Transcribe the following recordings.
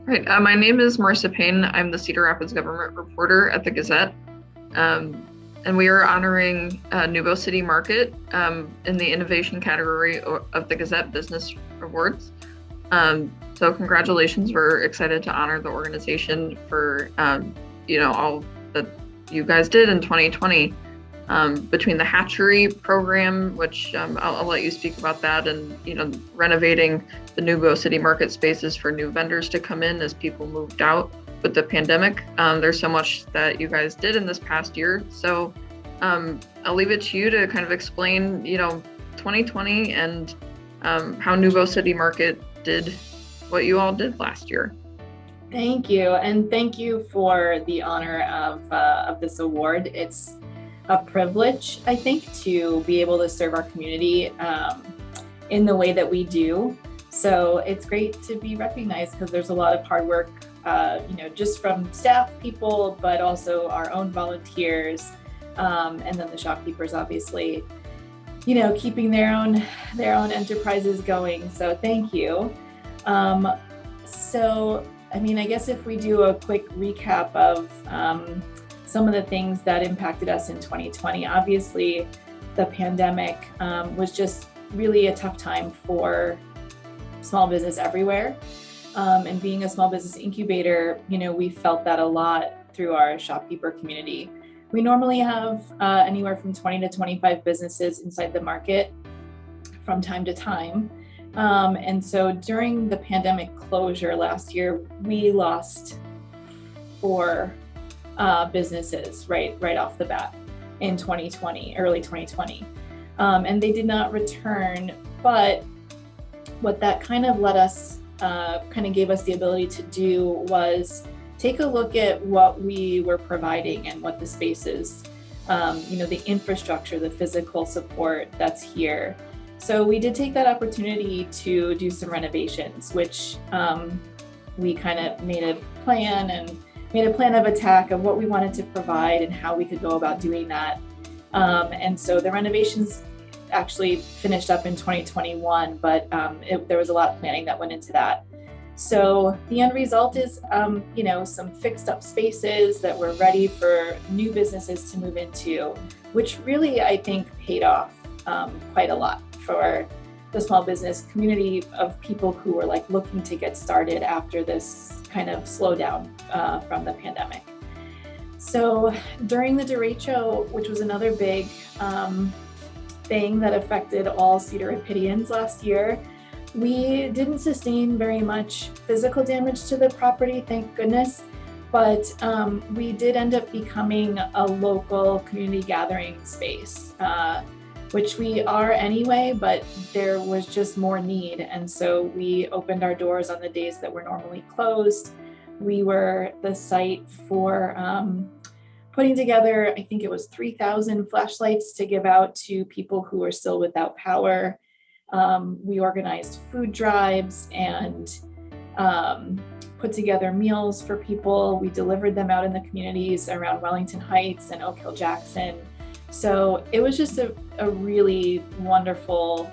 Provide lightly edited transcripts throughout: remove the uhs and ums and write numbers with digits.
Right. My name is Marissa Payne. I'm the Cedar Rapids government reporter at the Gazette. Um, and we are honoring NewBo City Market in the innovation category of the Gazette Business Awards. So congratulations. We're excited to honor the organization for, all that you guys did in 2020. Between the hatchery program, which I'll let you speak about that, and renovating the NewBo City Market spaces for new vendors to come in as people moved out with the pandemic. There's so much that you guys did in this past year. So I'll leave it to you to kind of explain, 2020 and how NewBo City Market did what you all did last year. Thank you, and thank you for the honor of this award. It's a privilege, I think, to be able to serve our community in the way that we do. So it's great to be recognized because there's a lot of hard work, just from staff people, but also our own volunteers, and then the shopkeepers, obviously, keeping their own enterprises going. So thank you. I guess if we do a quick recap of some of the things that impacted us in 2020. Obviously, the pandemic was just really a tough time for small business everywhere. And being a small business incubator, we felt that a lot through our shopkeeper community. We normally have anywhere from 20 to 25 businesses inside the market from time to time. And so during the pandemic closure last year, we lost 4 businesses right off the bat in 2020, early 2020. And they did not return, but what that kind of let us, gave us the ability to do was take a look at what we were providing and what the spaces, the infrastructure, the physical support that's here. So we did take that opportunity to do some renovations, which we kind of made a plan of attack of what we wanted to provide and how we could go about doing that. And so the renovations actually finished up in 2021, but there was a lot of planning that went into that. So the end result is, some fixed up spaces that were ready for new businesses to move into, which really, I think, paid off quite a lot for the small business community of people who were looking to get started after this kind of slowdown from the pandemic. So during the derecho, which was another big thing that affected all Cedar Rapidians last year, we didn't sustain very much physical damage to the property, thank goodness, but we did end up becoming a local community gathering space, which we are anyway, but there was just more need. And so we opened our doors on the days that were normally closed. We were the site for putting together, I think it was 3,000 flashlights to give out to people who were still without power. We organized food drives and put together meals for people. We delivered them out in the communities around Wellington Heights and Oak Hill Jackson. So it was just a really wonderful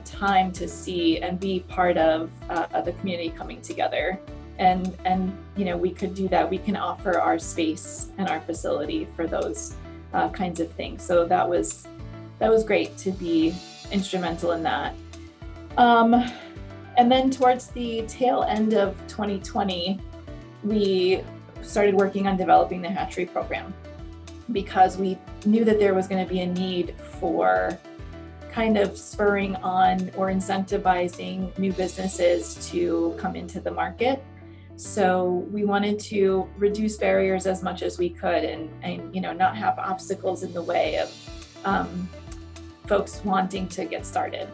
time to see and be part of the community coming together. And we could do that. We can offer our space and our facility for those kinds of things. So that was great to be instrumental in that. And then towards the tail end of 2020, we started working on developing the hatchery program, because we knew that there was going to be a need for kind of spurring on or incentivizing new businesses to come into the market. So we wanted to reduce barriers as much as we could and not have obstacles in the way of folks wanting to get started.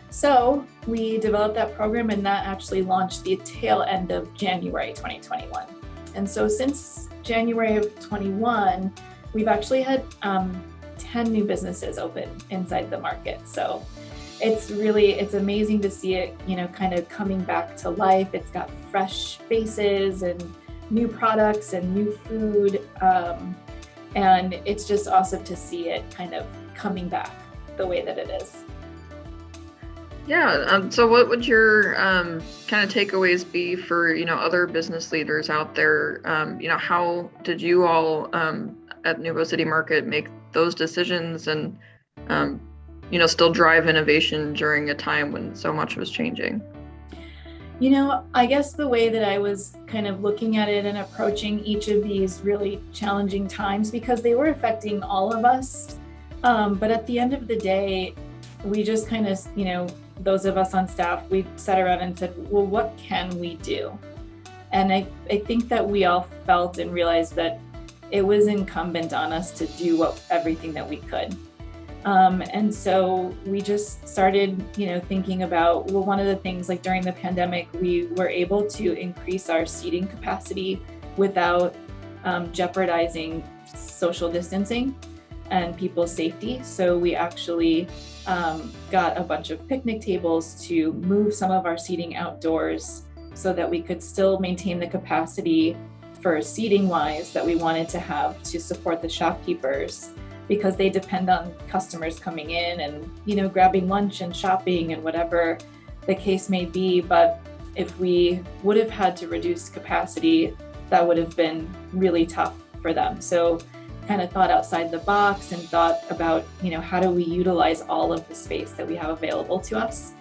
So we developed that program, and that actually launched the tail end of January 2021. And so since January of 21, we've actually had 10 new businesses open inside the market. So it's amazing to see it, kind of coming back to life. It's got fresh faces and new products and new food. And it's just awesome to see it kind of coming back the way that it is. Yeah. So what would your kind of takeaways be for, other business leaders out there? How did you all at NewBo City Market make those decisions and, um, still drive innovation during a time when so much was changing? I guess the way that I was kind of looking at it and approaching each of these really challenging times, because they were affecting all of us. But at the end of the day, we just kind of, those of us on staff, we sat around and said, well, what can we do? And I think that we all felt and realized that it was incumbent on us to do everything that we could. And so we just started, thinking about, well, one of the things, like during the pandemic, we were able to increase our seating capacity without jeopardizing social distancing and people's safety. So we actually got a bunch of picnic tables to move some of our seating outdoors so that we could still maintain the capacity for seating wise that we wanted to have to support the shopkeepers, because they depend on customers coming in and, grabbing lunch and shopping and whatever the case may be. But if we would have had to reduce capacity, that would have been really tough for them. So kind of thought outside the box and thought about, how do we utilize all of the space that we have available to us?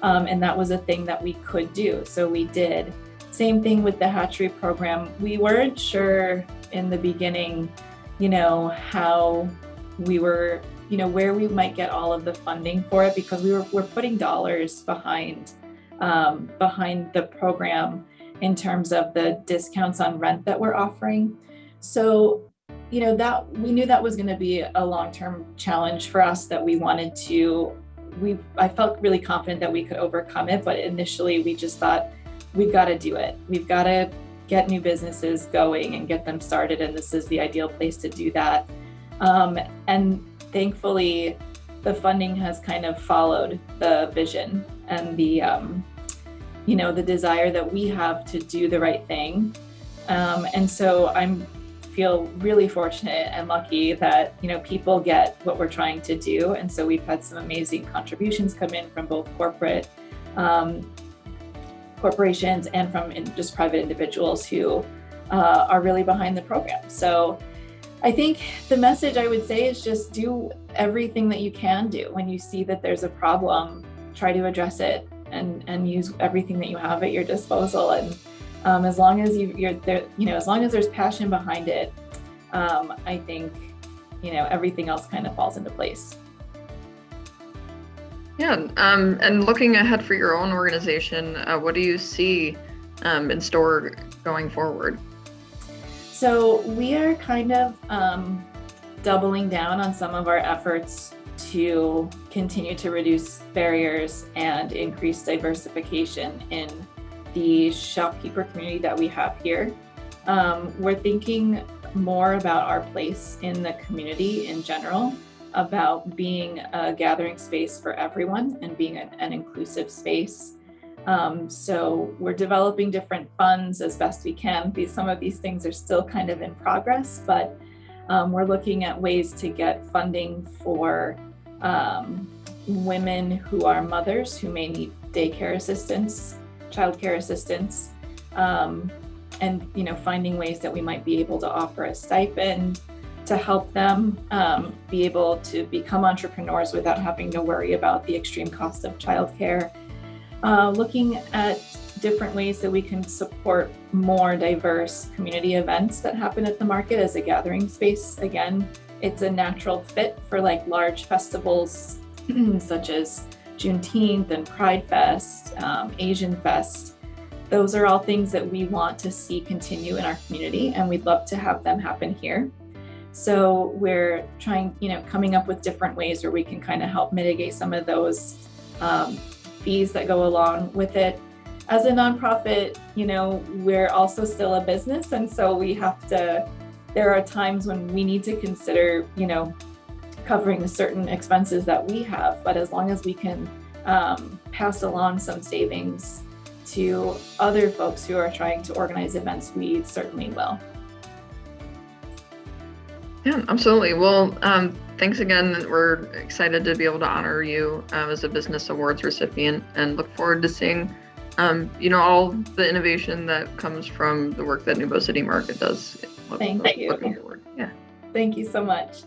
And that was a thing that we could do. So we did. Same thing with the hatchery program. We weren't sure in the beginning, how we were, where we might get all of the funding for it, because we're putting dollars behind the program in terms of the discounts on rent that we're offering. So, that we knew that was going to be a long-term challenge for us that we wanted to. I felt really confident that we could overcome it, but initially we just thought, we've got to do it. We've got to get new businesses going and get them started, and this is the ideal place to do that. And thankfully, the funding has kind of followed the vision and the desire that we have to do the right thing. And so I feel really fortunate and lucky that, people get what we're trying to do. And so we've had some amazing contributions come in from both corporations and from just private individuals who are really behind the program. So I think the message I would say is just do everything that you can do. When you see that there's a problem, try to address it and use everything that you have at your disposal. And as long as you're there, as long as there's passion behind it, I think, everything else kind of falls into place. Yeah, and looking ahead for your own organization, what do you see in store going forward? So we are kind of doubling down on some of our efforts to continue to reduce barriers and increase diversification in the shopkeeper community that we have here. We're thinking more about our place in the community in general, about being a gathering space for everyone and being an inclusive space. So we're developing different funds as best we can. Some of these things are still kind of in progress, but we're looking at ways to get funding for women who are mothers who may need daycare assistance, childcare assistance, and finding ways that we might be able to offer a stipend to help them be able to become entrepreneurs without having to worry about the extreme cost of childcare. Looking at different ways that we can support more diverse community events that happen at the market as a gathering space. Again, it's a natural fit for like large festivals such as Juneteenth and Pride Fest, Asian Fest. Those are all things that we want to see continue in our community, and we'd love to have them happen here. So we're trying, coming up with different ways where we can kind of help mitigate some of those fees that go along with it. As a nonprofit, we're also still a business. And so there are times when we need to consider, covering certain expenses that we have, but as long as we can pass along some savings to other folks who are trying to organize events, we certainly will. Yeah, absolutely. Well, thanks again. We're excited to be able to honor you as a Business Awards recipient, and look forward to seeing, all the innovation that comes from the work that NewBo City Market does. Thank you. Looking forward. Yeah. Thank you so much.